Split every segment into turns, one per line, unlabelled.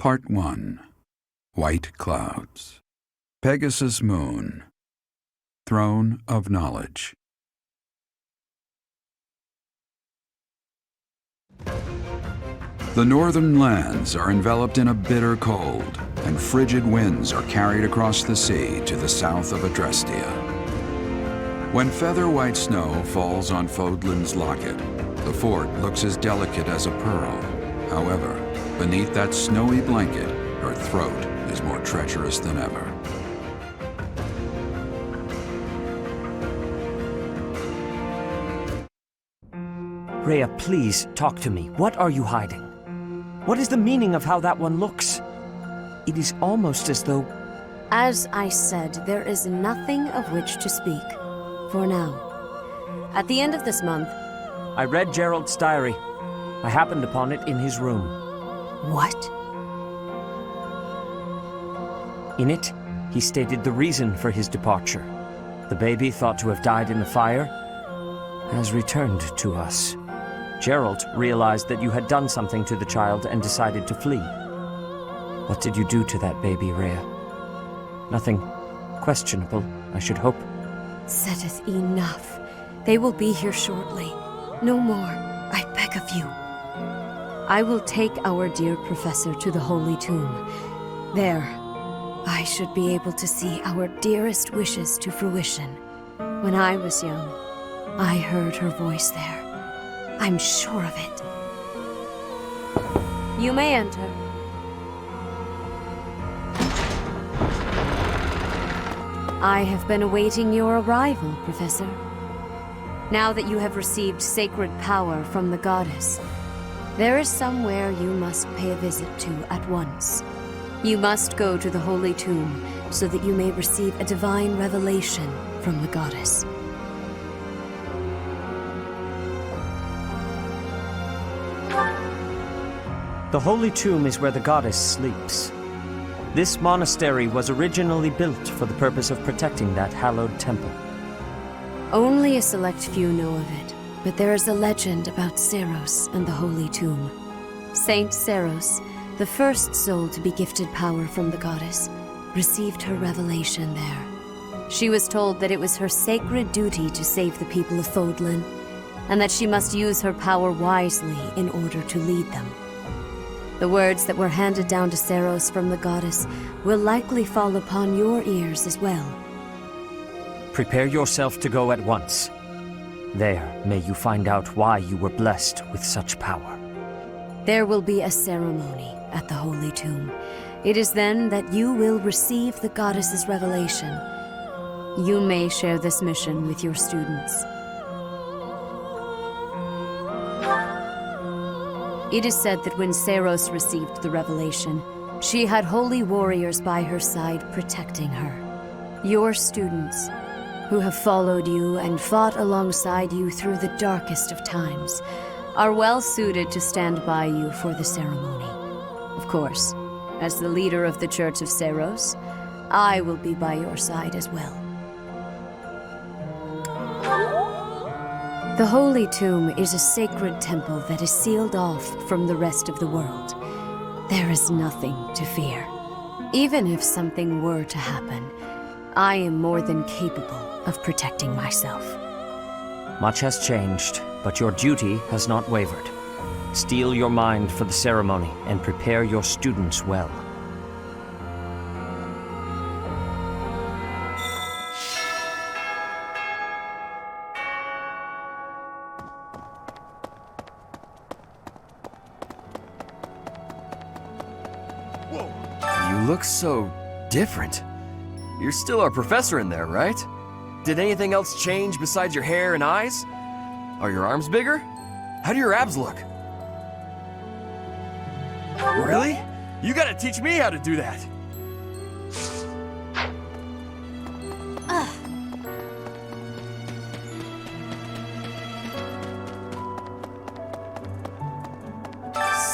Part 1. White Clouds. Pegasus Moon. Throne of Knowledge. The northern lands are enveloped in a bitter cold, and frigid winds are carried across the sea to the south of Adrestia. When feather-white snow falls on Fodlan's locket, the fort looks as delicate as a pearl. However, beneath that snowy blanket, her throat is more treacherous than ever.
Rhea, please, talk to me. What are you hiding? What is the meaning of how that one looks? It is almost as though...
As I said, there is nothing of which to speak. For now. At the end of this month...
I read Gerald's diary. I happened upon it in his room.
What?
In it, he stated the reason for his departure. The baby, thought to have died in the fire, has returned to us. Gerald realized that you had done something to the child and decided to flee. What did you do to that baby, Rhea? Nothing questionable, I should hope.
Saideth enough. They will be here shortly. No more, I beg of you. I will take our dear professor to the Holy Tomb. There, I should be able to see our dearest wishes to fruition. When I was young, I heard her voice there. I'm sure of it. You may enter. I have been awaiting your arrival, Professor. Now that you have received sacred power from the goddess, there is somewhere you must pay a visit to at once. You must go to the Holy Tomb so that you may receive a divine revelation from the goddess.
The Holy Tomb is where the goddess sleeps. This monastery was originally built for the purpose of protecting that hallowed temple.
Only a select few know of it, but there is a legend about Seiros and the Holy Tomb. Saint Seiros, the first soul to be gifted power from the goddess, received her revelation there. She was told that it was her sacred duty to save the people of Fodlan, and that she must use her power wisely in order to lead them. The words that were handed down to Seiros from the goddess will likely fall upon your ears as well.
Prepare yourself to go at once. There, may you find out why you were blessed with such power.
There will be a ceremony at the Holy Tomb. It is then that you will receive the goddess's revelation. You may share this mission with your students. It is said that when Seiros received the revelation, she had holy warriors by her side protecting her. Your students, who have followed you and fought alongside you through the darkest of times, are well suited to stand by you for the ceremony. Of course, as the leader of the Church of Seiros, I will be by your side as well. The Holy Tomb is a sacred temple that is sealed off from the rest of the world. There is nothing to fear. Even if something were to happen, I am more than capable of protecting myself.
Much has changed, but your duty has not wavered. Steel your mind for the ceremony and prepare your students well.
You look so different. You're still our professor in there, right? Did anything else change besides your hair and eyes? Are your arms bigger? How do your abs look? Really? You gotta teach me how to do that.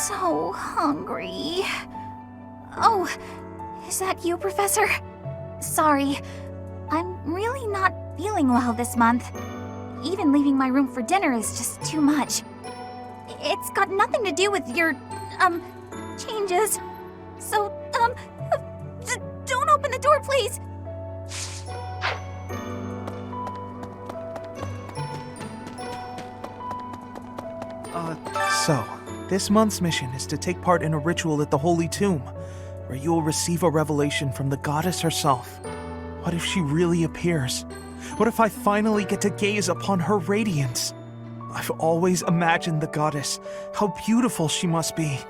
So hungry. Oh, is that you, Professor? Sorry, I'm really not feeling well this month. Even leaving my room for dinner is just too much. It's got nothing to do with your, changes. So, don't open the door, please!
So, this month's mission is to take part in a ritual at the Holy Tomb, where you will receive a revelation from the goddess herself. What if she really appears? What if I finally get to gaze upon her radiance? I've always imagined the goddess, how beautiful she must be.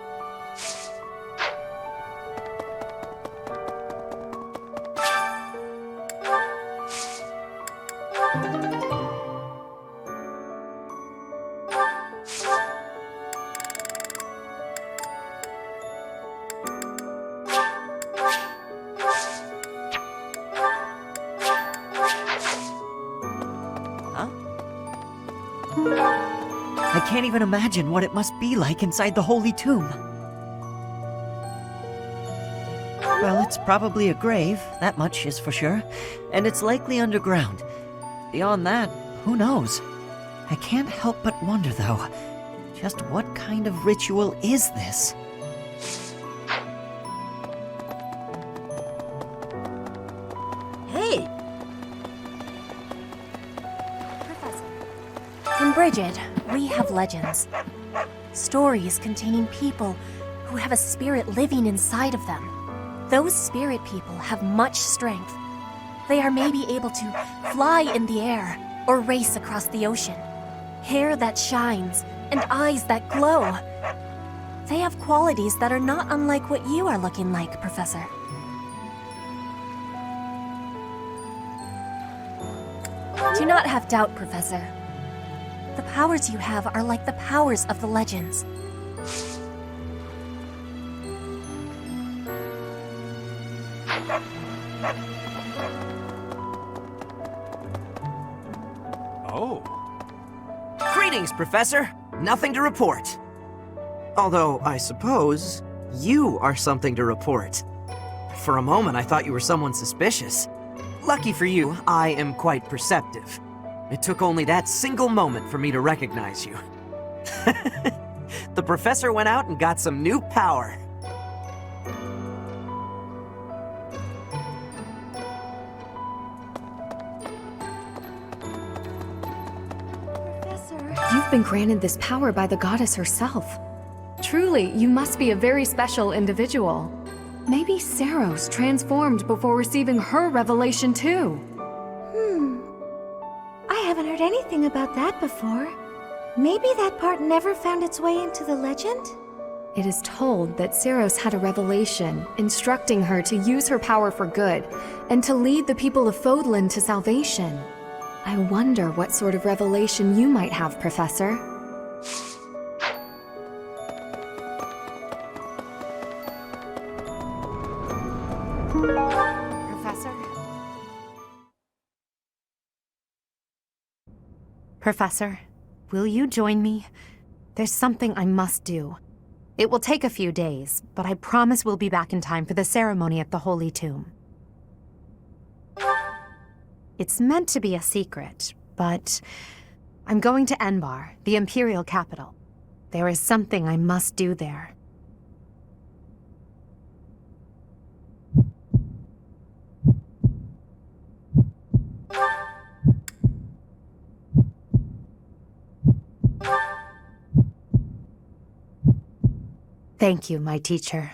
I can't even imagine what it must be like inside the Holy Tomb. Well, it's probably a grave, that much is for sure, and it's likely underground. Beyond that, who knows? I can't help but wonder, though, just what kind of ritual is this?
Hey! In Brigid, we have legends. Stories containing people who have a spirit living inside of them. Those spirit people have much strength. They are maybe able to fly in the air or race across the ocean. Hair that shines and eyes that glow. They have qualities that are not unlike what you are looking like, Professor. Do not have doubt, Professor. The powers you have are like the powers of the legends.
Oh.
Greetings, Professor. Nothing to report. Although, I suppose, you are something to report. For a moment, I thought you were someone suspicious. Lucky for you, I am quite perceptive. It took only that single moment for me to recognize you. The professor went out and got some new power.
Professor, you've been granted this power by the goddess herself. Truly, you must be a very special individual. Maybe Saros transformed before receiving her revelation too.
I haven't heard anything about that before. Maybe that part never found its way into the legend?
It is told that Saros had a revelation, instructing her to use her power for good, and to lead the people of Fodlan to salvation. I wonder what sort of revelation you might have, Professor.
Professor, will you join me? There's something I must do. It will take a few days, but I promise we'll be back in time for the ceremony at the Holy Tomb. It's meant to be a secret, but I'm going to Enbar, the Imperial capital. There is something I must do there. Thank you, my teacher.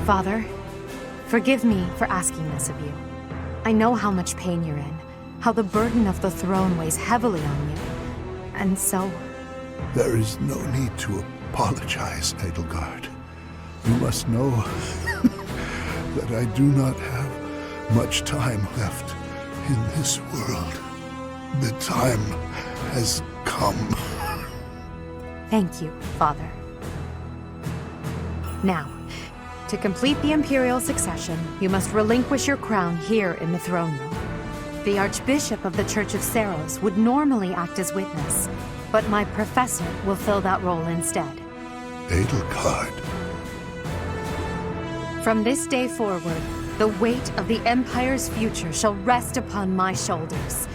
Father, forgive me for asking this of you. I know how much pain you're in, how the burden of the throne weighs heavily on you. And so...
There is no need to apologize, Edelgard. You must know that I do not have much time left in this world. The time has come.
Thank you, Father. Now, to complete the Imperial succession, you must relinquish your crown here in the throne room. The Archbishop of the Church of Saros would normally act as witness, but my professor will fill that role instead.
Edelgard.
From this day forward, the weight of the Empire's future shall rest upon my shoulders.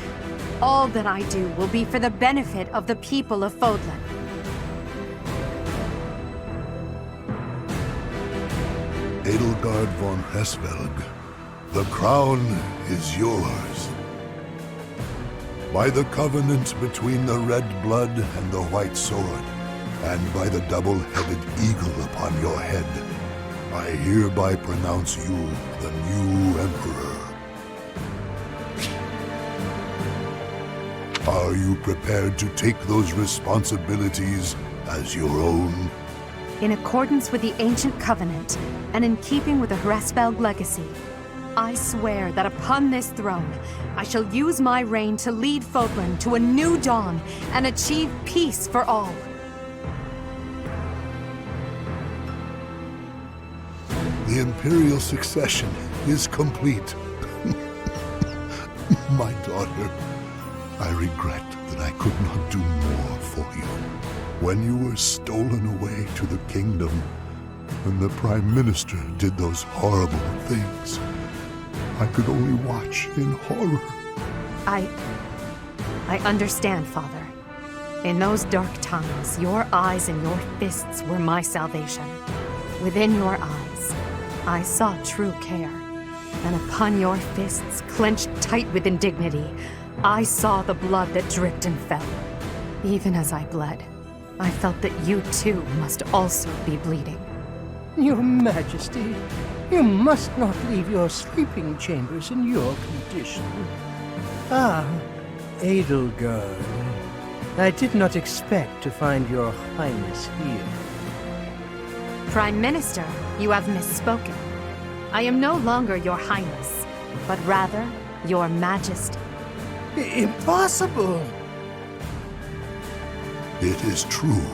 All that I do will be for the benefit of the people of Fodlan.
Edelgard von Hesvelg, the crown is yours. By the covenant between the red blood and the white sword, and by the double-headed eagle upon your head, I hereby pronounce you the new Emperor. Are you prepared to take those responsibilities as your own?
In accordance with the ancient covenant, and in keeping with the Hresvelg legacy, I swear that upon this throne, I shall use my reign to lead Fodlan to a new dawn and achieve peace for all.
The Imperial succession is complete. My daughter, I regret that I could not do more for you. When you were stolen away to the kingdom, when the Prime Minister did those horrible things, I could only watch in horror.
I understand, Father. In those dark times, your eyes and your fists were my salvation. Within your eyes, I saw true care. And upon your fists, clenched tight with indignity, I saw the blood that dripped and fell. Even as I bled, I felt that you too must also be bleeding.
Your Majesty, you must not leave your sleeping chambers in your condition. Ah, Edelgard. I did not expect to find your Highness here.
Prime Minister, you have misspoken. I am no longer your Highness, but rather your Majesty.
Impossible!
It is true.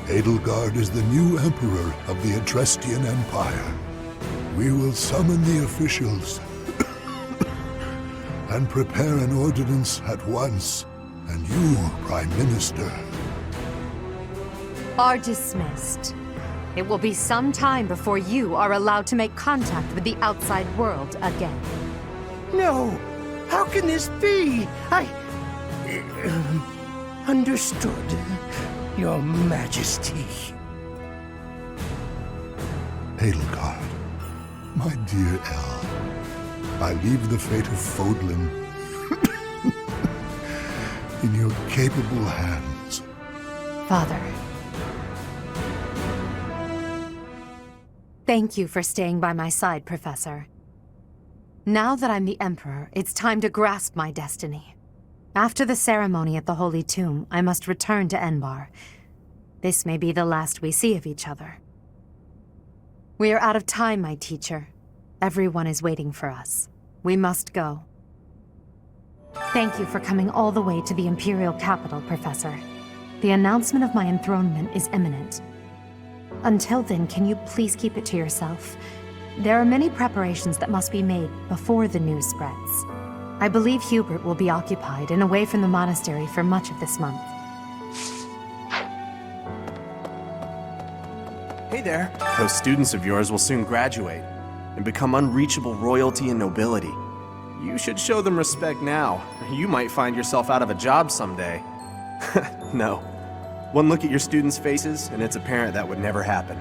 Edelgard is the new Emperor of the Adrestian Empire. We will summon the officials and prepare an ordinance at once. And you, Prime Minister.
Are dismissed. It will be some time before you are allowed to make contact with the outside world again.
No! How can this be? Understood, Your Majesty.
Edelgard, my dear El, I leave the fate of Fodlan in your capable hands.
Father. Thank you for staying by my side, Professor. Now that I'm the Emperor, it's time to grasp my destiny. After the ceremony at the Holy Tomb, I must return to Enbar. This may be the last we see of each other. We are out of time, my teacher. Everyone is waiting for us. We must go. Thank you for coming all the way to the Imperial capital, Professor. The announcement of my enthronement is imminent. Until then, can you please keep it to yourself? There are many preparations that must be made before the news spreads. I believe Hubert will be occupied and away from the monastery for much of this month.
Hey there. Those students of yours will soon graduate and become unreachable royalty and nobility. You should show them respect now. You might find yourself out of a job someday. No. One look at your students' faces, and it's apparent that would never happen.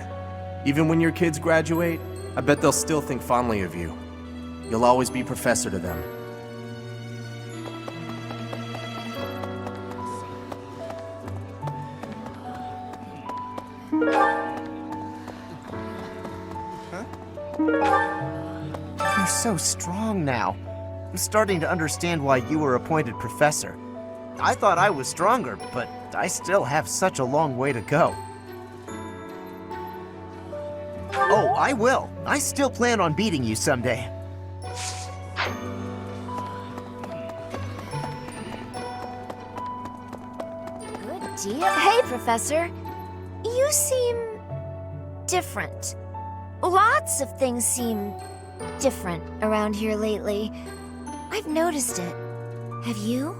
Even when your kids graduate, I bet they'll still think fondly of you. You'll always be professor to them.
You're so strong now. I'm starting to understand why you were appointed professor. I thought I was stronger, but I still have such a long way to go. Oh, I will. I still plan on beating you someday.
Good deal. Hey, Professor. You seem different. Lots of things seem different around here lately. I've noticed it. Have you?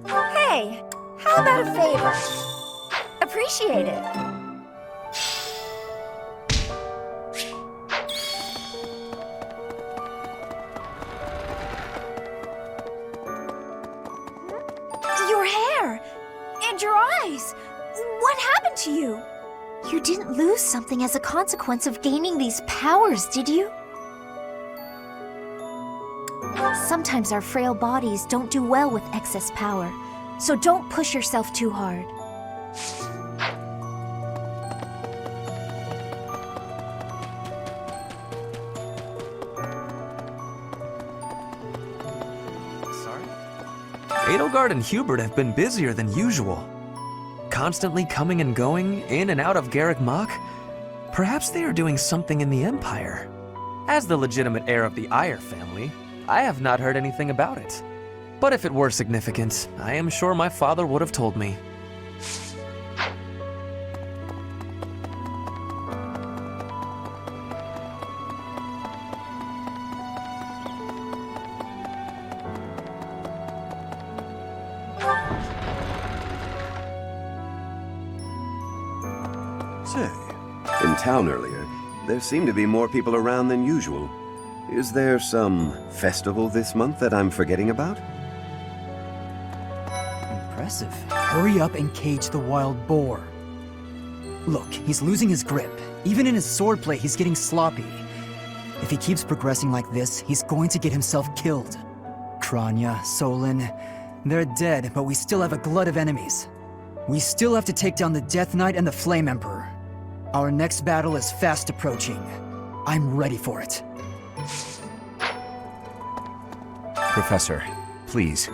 Hey, how about a favor? Appreciate it. goddess! What happened to you? You didn't lose something as a consequence of gaining these powers, did you? Sometimes our frail bodies don't do well with excess power, so don't push yourself too hard.
Edelgard and Hubert have been busier than usual. Constantly coming and going, in and out of Garrick Mach. Perhaps they are doing something in the Empire. As the legitimate heir of the Eyre family, I have not heard anything about it. But if it were significant, I am sure my father would have told me.
Say, in town earlier, there seemed to be more people around than usual. Is there some festival this month that I'm forgetting about?
Impressive. Hurry up and cage the wild boar. Look, he's losing his grip. Even in his swordplay, he's getting sloppy. If he keeps progressing like this, he's going to get himself killed. Kranya, Solon, they're dead, but we still have a glut of enemies. We still have to take down the Death Knight and the Flame Emperor. Our next battle is fast approaching. I'm ready for it.
Professor, please.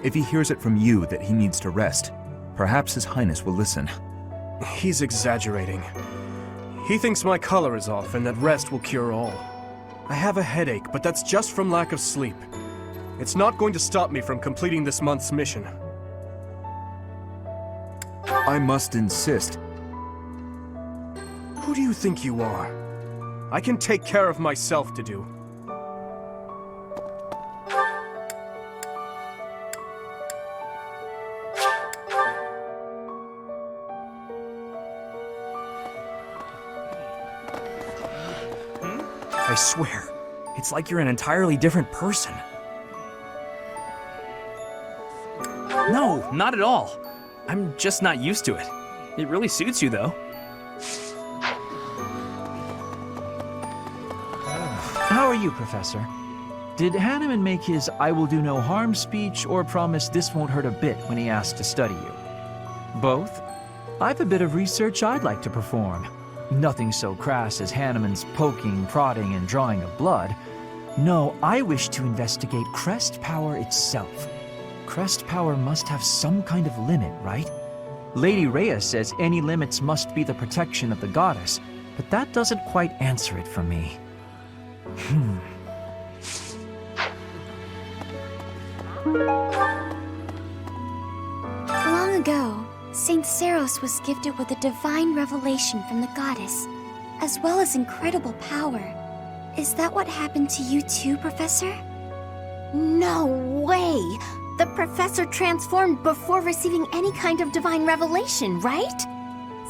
If he hears it from you that he needs to rest, perhaps His Highness will listen.
He's exaggerating. He thinks my color is off and that rest will cure all. I have a headache, but that's just from lack of sleep. It's not going to stop me from completing this month's mission.
I must insist.
Who do you think you are? I can take care of myself to do.
I swear, it's like you're an entirely different person. No, not at all. I'm just not used to it. It really suits you, though.
How are you, Professor? Did Hanneman make his "I will do no harm" speech or promise this won't hurt a bit when he asked to study you? Both? I've a bit of research I'd like to perform. Nothing so crass as Hanneman's poking, prodding, and drawing of blood. No, I wish to investigate crest power itself. Crest power must have some kind of limit, right? Lady Rhea says any limits must be the protection of the goddess, but that doesn't quite answer it for me.
Long ago, Saint Seros was gifted with a divine revelation from the goddess, as well as incredible power. Is that what happened to you too, Professor? No way! The Professor transformed before receiving any kind of divine revelation, right?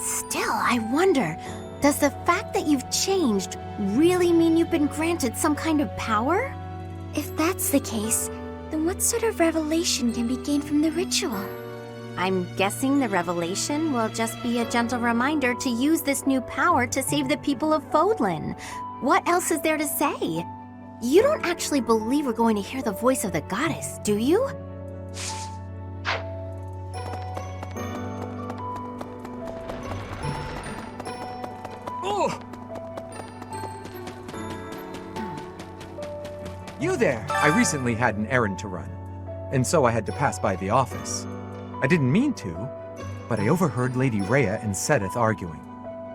Still, I wonder, does the fact that you've changed really mean you've been granted some kind of power? If that's the case, then what sort of revelation can be gained from the ritual? I'm guessing the revelation will just be a gentle reminder to use this new power to save the people of Fodlan. What else is there to say? You don't actually believe we're going to hear the voice of the goddess, do you?
You there! I recently had an errand to run, and so I had to pass by the office. I didn't mean to, but I overheard Lady Rhea and Sedith arguing.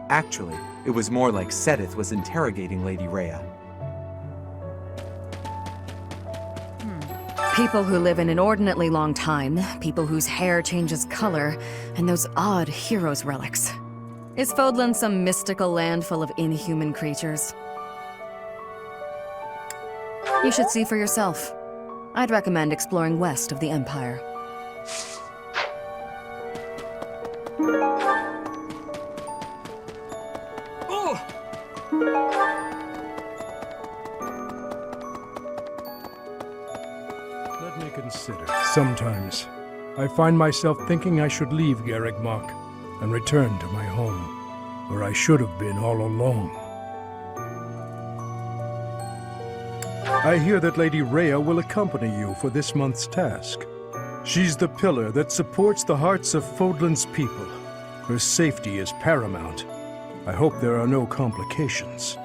Actually, it was more like Sedith was interrogating Lady Rhea.
People who live an inordinately long time, people whose hair changes color, and those odd heroes' relics. Is Fodlan some mystical land full of inhuman creatures? You should see for yourself. I'd recommend exploring west of the Empire.
Let me consider. Sometimes I find myself thinking I should leave Garrigmach and return to my home, where I should have been all along. I hear that Lady Rhea will accompany you for this month's task. She's the pillar that supports the hearts of Fodlan's people. Her safety is paramount. I hope there are no complications.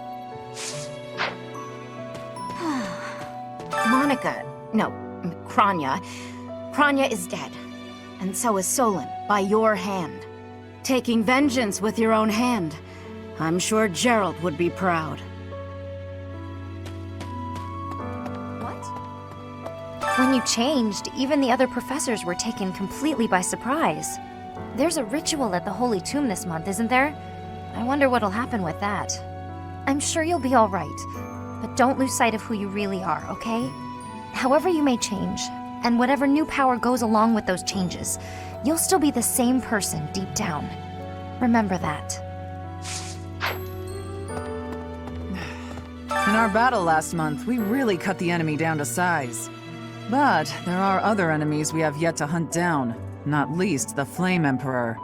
Kranya. Kranya is dead. And so is Solon, by your hand. Taking vengeance with your own hand. I'm sure Gerald would be proud.
When you changed, even the other professors were taken completely by surprise. There's a ritual at the Holy Tomb this month, isn't there? I wonder what'll happen with that. I'm sure you'll be all right, but don't lose sight of who you really are, okay? However you may change, and whatever new power goes along with those changes, you'll still be the same person deep down. Remember that.
In our battle last month, we really cut the enemy down to size. But there are other enemies we have yet to hunt down, not least the Flame Emperor.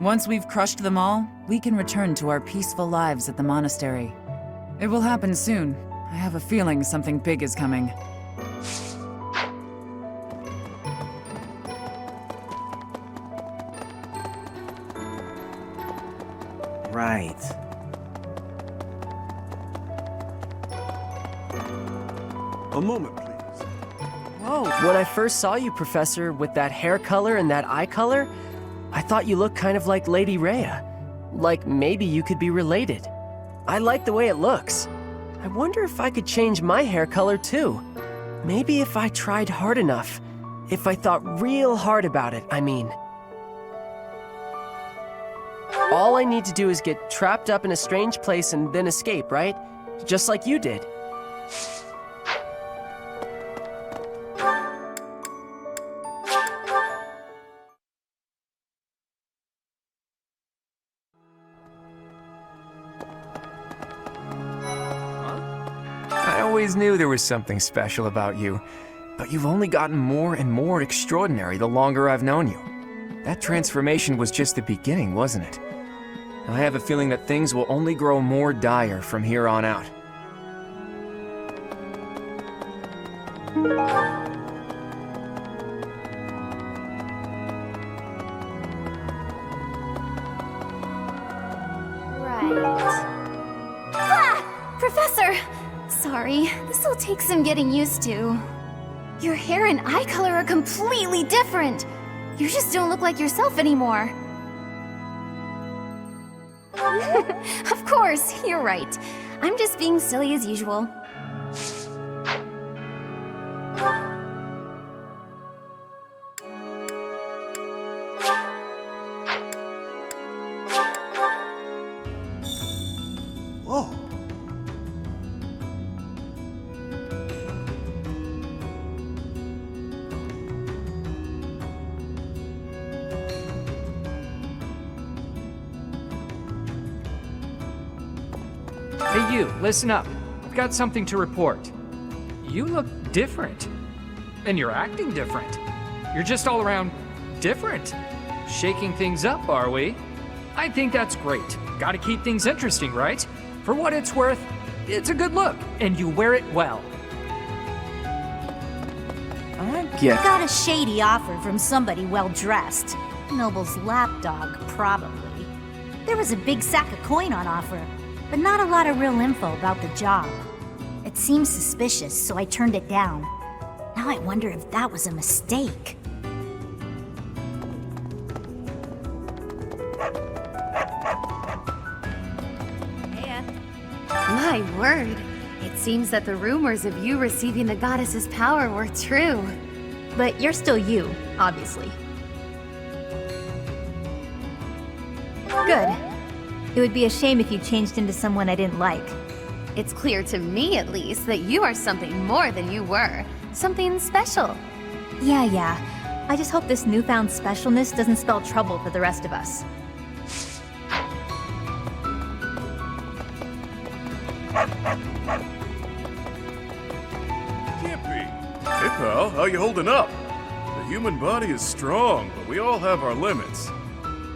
Once we've crushed them all, we can return to our peaceful lives at the monastery. It will happen soon. I have a feeling something big is coming.
Right.
A moment, please.
Whoa, when I first saw you, Professor, with that hair color and that eye color, I thought you looked kind of like Lady Rhea. Like maybe you could be related. I like the way it looks. I wonder if I could change my hair color too. Maybe if I tried hard enough. If I thought real hard about it, I mean. All I need to do is get trapped up in a strange place and then escape, right? Just like you did.
I always knew there was something special about you, but you've only gotten more and more extraordinary the longer I've known you. That transformation was just the beginning, wasn't it? I have a feeling that things will only grow more dire from here on out.
Professor! Sorry, this'll take some getting used to. Your hair and eye color are completely different. You just don't look like yourself anymore. Of course, you're right. I'm just being silly as usual.
Whoa.
Hey you, listen up. I've got something to report. You look different. And you're acting different. You're just all around different. Shaking things up, are we? I think that's great. Gotta keep things interesting, right? For what it's worth, it's a good look, and you wear it well.
Got a shady offer from somebody well-dressed. Noble's lapdog, probably. There was a big sack of coin on offer, but not a lot of real info about the job. It seemed suspicious, so I turned it down. Now I wonder if that was a mistake.
My word. It seems that the rumors of you receiving the goddess's power were true.
But you're still you, obviously. Good. It would be a shame if you changed into someone I didn't like.
It's clear to me, at least, that you are something more than you were. Something special.
Yeah. I just hope this newfound specialness doesn't spell trouble for the rest of us.
Can't be. Hey, pal, how you holding up?
The human body is strong, but we all have our limits.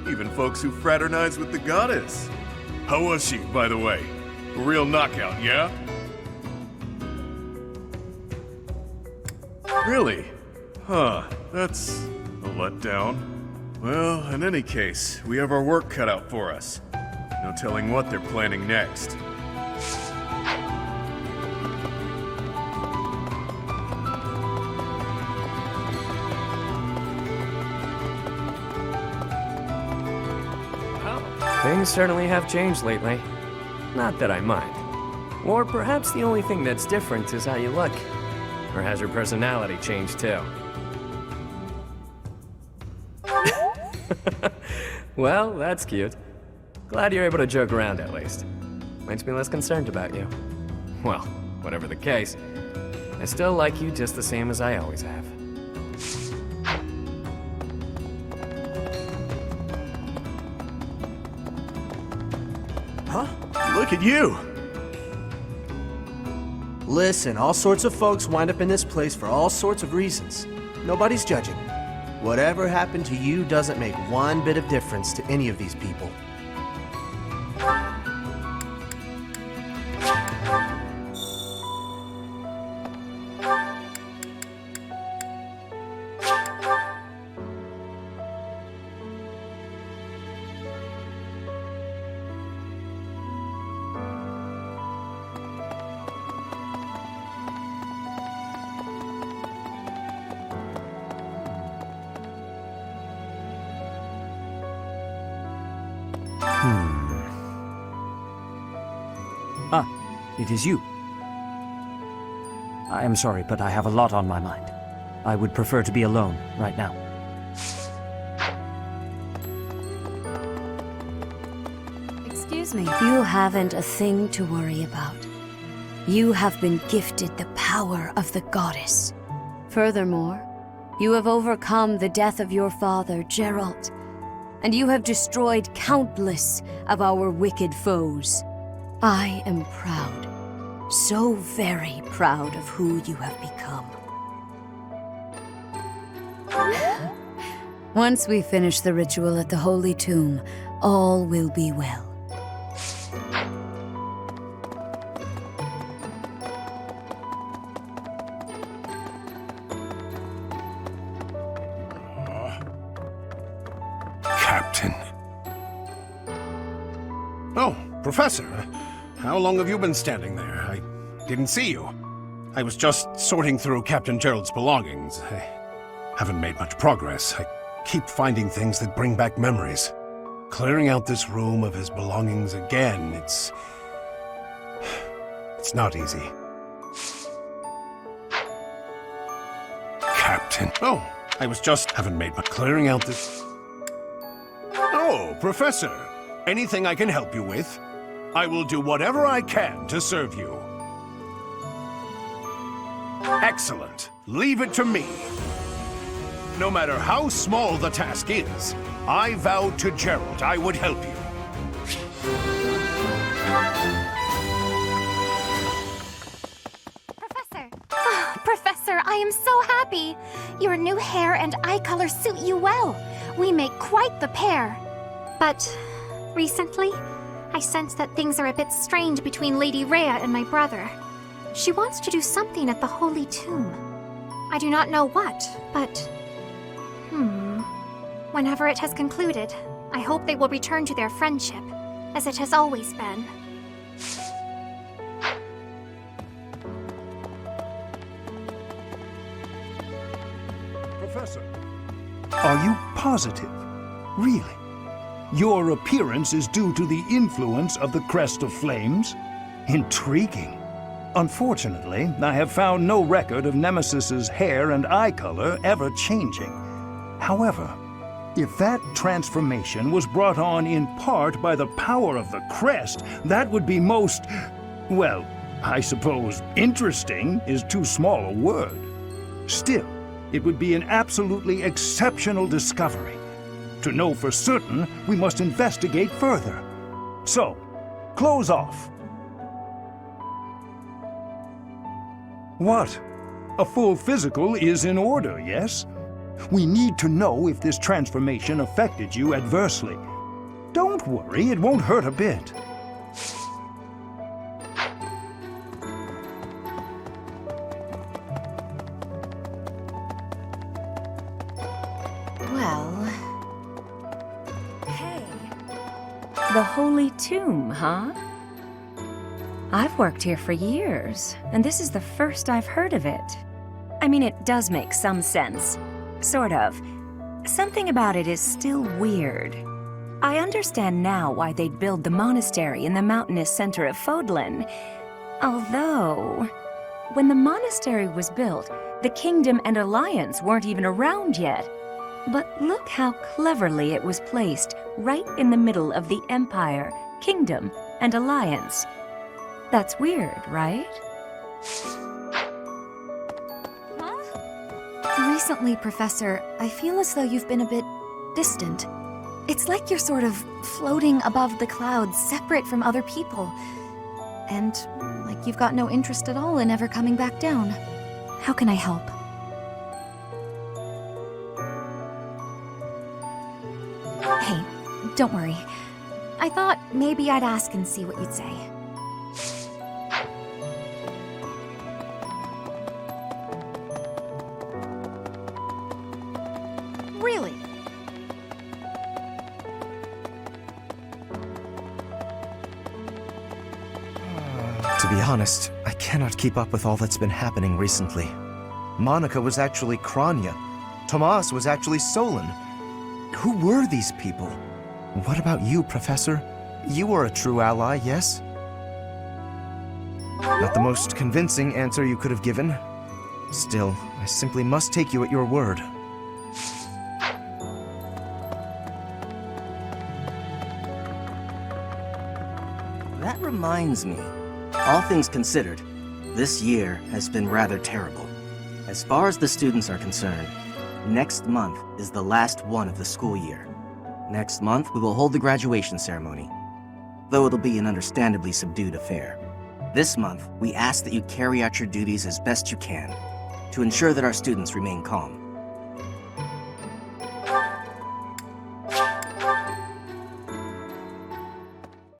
Even folks who fraternize with the goddess. How was she, by the way? A real knockout, yeah? Really? Huh, that's a letdown. Well, in any case, we have our work cut out for us. No telling what they're planning next.
Things certainly have changed lately. Not that I mind. Or perhaps the only thing that's different is how you look. Or has your personality changed too? Well, that's cute. Glad you're able to joke around at least. Makes me less concerned about you. Well, whatever the case, I still like you just the same as I always have.
Huh? Look at you! Listen, all sorts of folks wind up in this place for all sorts of reasons. Nobody's judging. Whatever happened to you doesn't make one bit of difference to any of these people.
It is you. I am sorry, but I have a lot on my mind. I would prefer to be alone right now.
Excuse me. You haven't a thing to worry about. You have been gifted the power of the goddess. Furthermore, you have overcome the death of your father, Geralt, and you have destroyed countless of our wicked foes. I am proud, so very proud of who you have become. Once we finish the ritual at the Holy Tomb, all will be well.
Captain. Oh, Professor. How long have you been standing there? I didn't see you. I was just sorting through Captain Gerald's belongings. I haven't made much progress. I keep finding things that bring back memories. Clearing out this room of his belongings again, it's not easy. Captain. Oh, I was just haven't made much clearing out this. Oh, Professor. Anything I can help you with? I will do whatever I can to serve you. Excellent. Leave it to me. No matter how small the task is, I vowed to Gerald I would help you.
Professor, I am so happy! Your new hair and eye color suit you well. We make quite the pair. But recently, I sense that things are a bit strained between Lady Rhea and my brother. She wants to do something at the Holy Tomb. I do not know what, but... Whenever it has concluded, I hope they will return to their friendship, as it has always been.
Professor. Are you positive? Really? Your appearance is due to the influence of the Crest of Flames? Intriguing. Unfortunately, I have found no record of Nemesis's hair and eye color ever changing. However, if that transformation was brought on in part by the power of the crest, that would be most, well, I suppose interesting is too small a word. Still, it would be an absolutely exceptional discovery. To know for certain, we must investigate further. So, close off. What? A full physical is in order, yes?
We need to know if this transformation affected you adversely. Don't worry, it won't hurt a bit.
Well... Hey. The Holy Tomb, huh? I've worked here for years, and this is the first I've heard of it. I mean, it does make some sense. Sort of. Something about it is still weird. I understand now why they'd build the monastery in the mountainous center of Fodlan. Although, when the monastery was built, the Kingdom and Alliance weren't even around yet. But look how cleverly it was placed, right in the middle of the Empire, Kingdom, and Alliance. That's weird, right?
Recently, Professor, I feel as though you've been a bit distant. It's like you're sort of floating above the clouds, separate from other people. And like you've got no interest at all in ever coming back down. How can I help? Hey, don't worry. I thought maybe I'd ask and see what you'd say. Really?
To be honest, I cannot keep up with all that's been happening recently. Monica was actually Kranya. Tomas was actually Solon. Who were these people? What about you, Professor? You are a true ally, yes? Not the most convincing answer you could have given. Still, I simply must take you at your word.
That reminds me. All things considered, this year has been rather terrible. As far as the students are concerned, next month is the last one of the school year. Next month, we will hold the graduation ceremony, though it'll be an understandably subdued affair. This month, we ask that you carry out your duties as best you can, to ensure that our students remain calm.